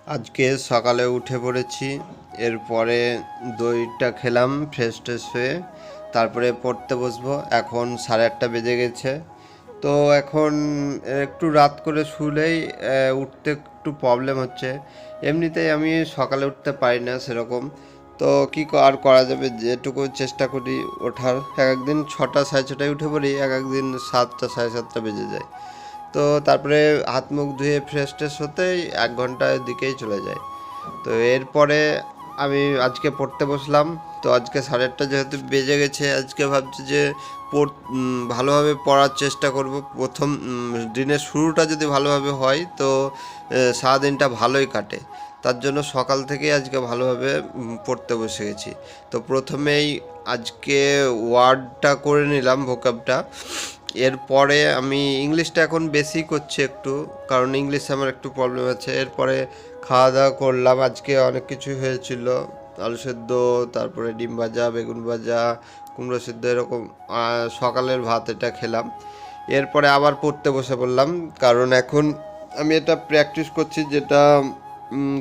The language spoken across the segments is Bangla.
আজকে সকালে উঠে পড়েছি, এরপরে দইটা খেলাম ফ্রেশ ট্রেশ হয়ে, তারপরে পড়তে বসবো। এখন 8:30 বেজে গেছে। তো এখন একটু রাত করে শুলেই উঠতে একটু প্রবলেম হচ্ছে। এমনিতেই আমি সকালে উঠতে পারি না সেরকম। তো কি আর করা যাবে, যেটুকু চেষ্টা করি ওঠার। এক একদিন 6টা 6:30টায় উঠে পড়ি, এক একদিন 7টা 7:30টা বেজে যায়। তো তারপরে হাত মুখ ধুয়ে ফ্রেশ ট্রেশ হতেই 1 ঘন্টার দিকেই চলে যায়। তো এরপরে আমি আজকে পড়তে বসলাম। তো আজকে 8:30 যেহেতু বেজে গেছে, আজকে ভাবছি যে ভালোভাবে পড়ার চেষ্টা করব। প্রথম দিনের শুরুটা যদি ভালোভাবে হয় তো সারাদিনটা ভালোই কাটে। তার জন্য সকাল থেকেই আজকে ভালোভাবে পড়তে বসে গেছি। তো প্রথমেই আজকে ওয়ার্ডটা করে নিলাম, ভোকাবটা। এরপরে আমি ইংলিশটা এখন বেশি করছি একটু, কারণ ইংলিশে আমার একটু প্রবলেম আছে। এরপরে খাওয়া দাওয়া করলাম, আজকে অনেক কিছু হয়েছিল। আলু সেদ্ধ, তারপরে ডিম ভাজা, বেগুন ভাজা, কুমড়ো সেদ্ধ, এরকম সকালের ভাত এটা খেলাম। এরপরে আবার পড়তে বসে পড়লাম, কারণ এখন আমি এটা প্র্যাকটিস করছি, যেটা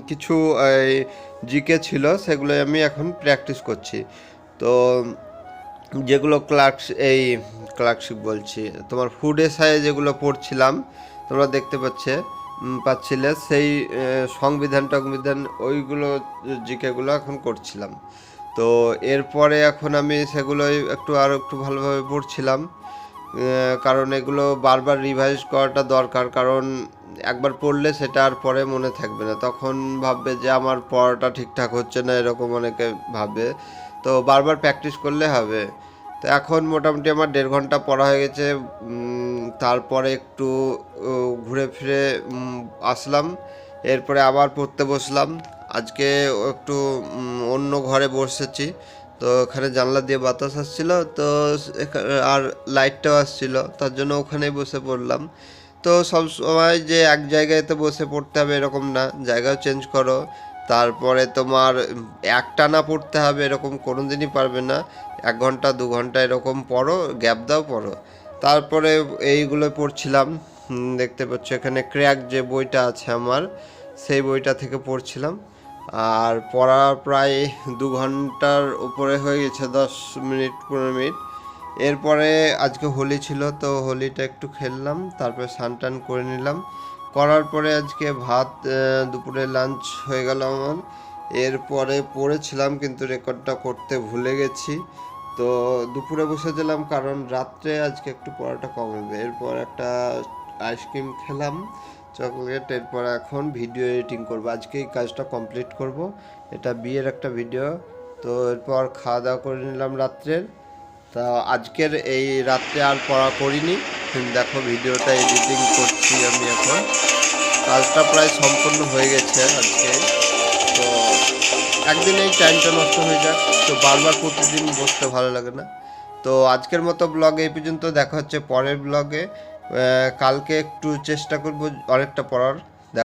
কিছু জিকে ছিল সেগুলো আমি এখন প্র্যাকটিস করছি। তো যেগুলো ক্লার্কশিপ বলছি, তোমার ফুড এসআই যেগুলো পড়ছিলাম, তোমরা দেখতে পাচ্ছিলে সেই সংবিধান টংবিধান ওইগুলো জিকেগুলো এখন করছিলাম। তো এরপরে এখন আমি সেগুলোই একটু ভালোভাবে পড়ছিলাম, কারণ এগুলো বারবার রিভাইজ করাটা দরকার। কারণ একবার পড়লে সেটা আর পরে মনে থাকবে না, তখন ভাববে যে আমার পড়াটা ঠিকঠাক হচ্ছে না, এরকম অনেকে ভাববে। তো বারবার প্র্যাকটিস করলে হবে। তো এখন মোটামুটি আমার 1.5 ঘন্টা পড়া হয়ে গেছে। তারপরে একটু ঘুরে ফিরে আসলাম। এরপরে আবার পড়তে বসলাম। আজকে একটু অন্য ঘরে বসেছি। তো ওখানে জানলা দিয়ে বাতাস আসছিল, তো আর লাইটটাও আসছিল, তার জন্য ওখানেই বসে পড়লাম। তো সব সময় যে এক জায়গায় তো বসে পড়তে হবে এরকম না, জায়গাও চেঞ্জ করো। তারপরে তোমার একটানা পড়তে হবে এরকম কোনো দিনই পারবে না। 1 ঘন্টা 2 ঘন্টা এরকম পড়ো, গ্যাপ দাও, পড়ো। তারপরে এইগুলো পড়ছিলাম। দেখতে পাচ্ছ এখানে ক্র্যাক যে বইটা আছে আমার, সেই বইটা থেকে পড়ছিলাম। আর পড়া প্রায় 2 ঘন্টার উপরে হয়ে গেছে, 10 মিনিট 15 মিনিট। এরপরে আজকে হোলি ছিল, তো হোলিটা একটু খেললাম, তারপরে স্নান টান করে নিলাম। করার পরে আজকে ভাত, দুপুরে লাঞ্চ হয়ে গেল আমার। এরপরে পড়েছিলাম কিন্তু রেকর্ডটা করতে ভুলে গেছি। তো দুপুরে বসেছিলাম, কারণ রাত্রে আজকে একটু পড়াটা কম হবে। এরপর একটা আইসক্রিম খেলাম, চকলেট। এরপর এখন ভিডিও এডিটিং করবো, আজকে এই কাজটা কমপ্লিট করব। এটা বিয়ের একটা ভিডিও। তো এরপর খাওয়া দাওয়া করে নিলাম রাত্রের। তা আজকের এই রাত্রে আর পড়া করিনি। দেখো ভিডিওটা এডিটিং করছি আমি এখন। কাজটা প্রায় সম্পূর্ণ হয়ে গেছে আজকে। তো একদিন এই টাইমটা নষ্ট হয়ে যাক, তো বারবার প্রতিদিন বসতে ভালো লাগে না। তো আজকের মতো ব্লগে এই পর্যন্ত, দেখা হচ্ছে পরের ব্লগে। কালকে একটু চেষ্টা করব অনেকটা পড়ার।